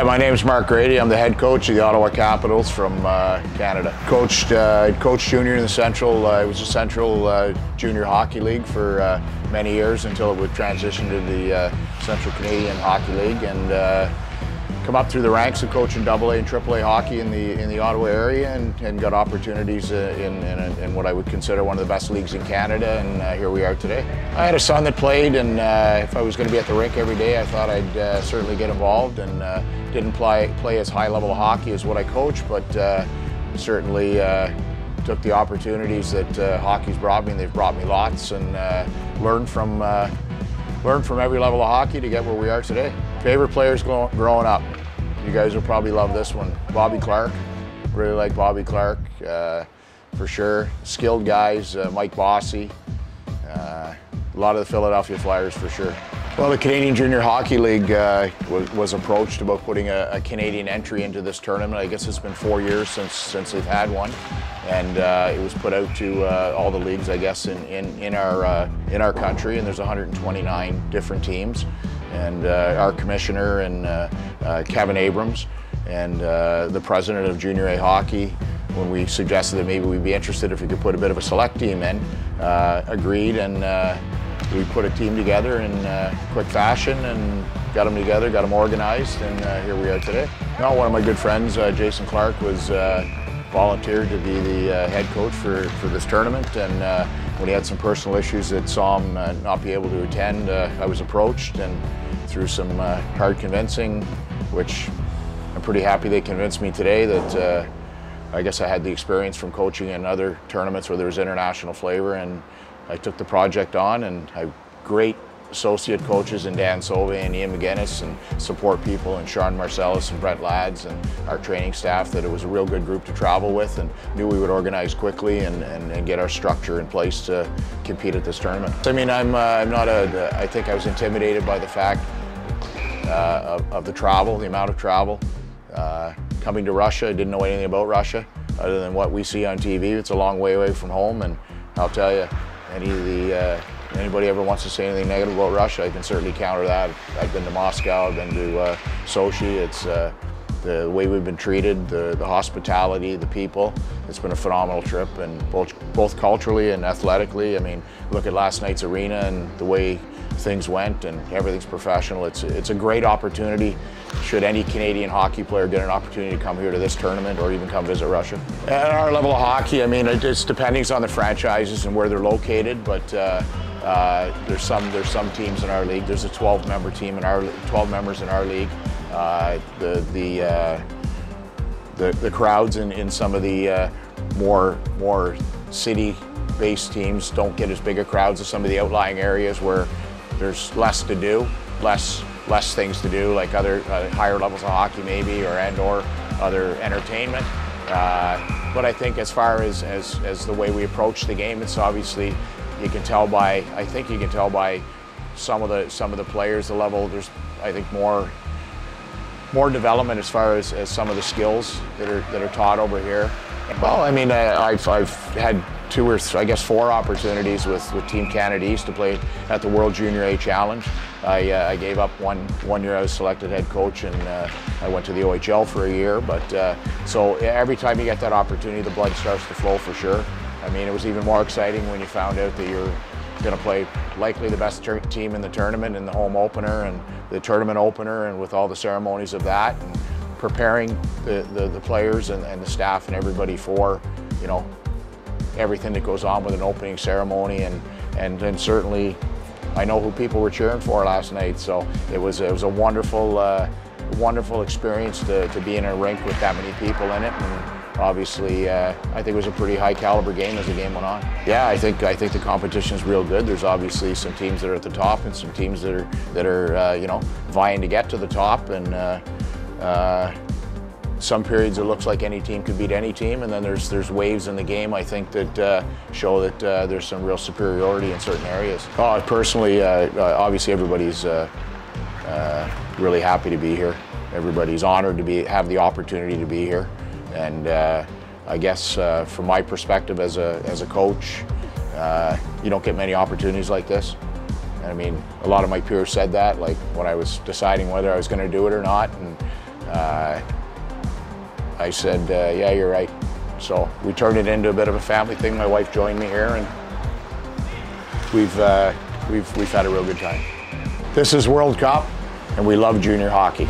Hi, my name is Mark Grady. I'm the head coach of the Ottawa Capitals from Canada. Coached junior in the Central. It was a Central Junior Hockey League for many years until it would transition to the Central Canadian Hockey League, and come up through the ranks of coaching AA and AAA hockey in the Ottawa area, and got opportunities in what I would consider one of the best leagues in Canada, and here we are today. I had a son that played, and if I was going to be at the rink every day, I thought I'd certainly get involved, and didn't play as high level hockey as what I coach, but certainly took the opportunities that hockey's brought me, and they've brought me lots, and learned from every level of hockey to get where we are today. Favorite players growing up? You guys will probably love this one. Bobby Clark. Really like Bobby Clark, for sure. Skilled guys, Mike Bossy. A lot of the Philadelphia Flyers, for sure. Well, the Canadian Junior Hockey League was approached about putting a Canadian entry into this tournament. I guess it's been 4 years since they've had one, and it was put out to all the leagues, I guess, in our country. And there's 129 different teams, and our commissioner and Kevin Abrams and the president of Junior A Hockey, when we suggested that maybe we'd be interested if we could put a bit of a select team in, agreed, and we put a team together in quick fashion and got them together, got them organized, and here we are today. Now, one of my good friends, Jason Clark, was volunteered to be the head coach for this tournament, and when he had some personal issues that saw him not be able to attend, I was approached, and through some hard convincing, which I'm pretty happy they convinced me today, that I guess I had the experience from coaching in other tournaments where there was international flavor, and I took the project on, and I have great associate coaches in Dan Sove and Ian McGinnis, and support people, and Sean Marcellus and Brett Lads, and our training staff, that it was a real good group to travel with, and knew we would organize quickly and get our structure in place to compete at this tournament. I mean, I think I was intimidated by the fact of the travel, the amount of travel. Coming to Russia, I didn't know anything about Russia other than what we see on TV. It's a long way away from home, and I'll tell you, anybody ever wants to say anything negative about Russia, I can certainly counter that. I've been to Moscow, I've been to Sochi. It's the way we've been treated, the hospitality, the people. It's been a phenomenal trip, and both culturally and athletically. I mean, look at last night's arena and the way things went, and everything's professional. It's a great opportunity. Should any Canadian hockey player get an opportunity to come here to this tournament, or even come visit Russia? At our level of hockey, I mean, it's depending on the franchises and where they're located, but there's some teams in our league. There's a 12-member team in our 12 members in our league. The crowds in some of the more city-based teams don't get as big a crowds as some of the outlying areas where there's less to do, less things to do, like other higher levels of hockey maybe, or other entertainment. But I think as far as the way we approach the game, it's obviously, you can tell by some of the players, the level. There's, I think, more development as far as some of the skills that are taught over here. Well, I mean, I've had 2 or 3, I guess 4 opportunities with Team Canada East to play at the World Junior A Challenge. I gave up one year I was selected head coach, and I went to the OHL for a year. But so every time you get that opportunity, the blood starts to flow, for sure. I mean, it was even more exciting when you found out that you're going to play likely the best team in the tournament in the home opener and the tournament opener, and with all the ceremonies of that, and preparing the players and the staff and everybody for, you know, everything that goes on with an opening ceremony, and certainly I know who people were cheering for last night. So it was a wonderful experience to be in a rink with that many people in it, and obviously I think it was a pretty high caliber game as the game went on. Yeah, I think the competition is real good. There's obviously some teams that are at the top, and some teams that are you know, vying to get to the top, and some periods it looks like any team could beat any team, and then there's waves in the game, I think, that show that there's some real superiority in certain areas. Personally, obviously everybody's really happy to be here. Everybody's honored to have the opportunity to be here, and I guess from my perspective as a coach, you don't get many opportunities like this. I mean, a lot of my peers said that, like when I was deciding whether I was going to do it or not, and I said, yeah, you're right. So we turned it into a bit of a family thing. My wife joined me here, and we've had a real good time. This is World Cup, and we love junior hockey.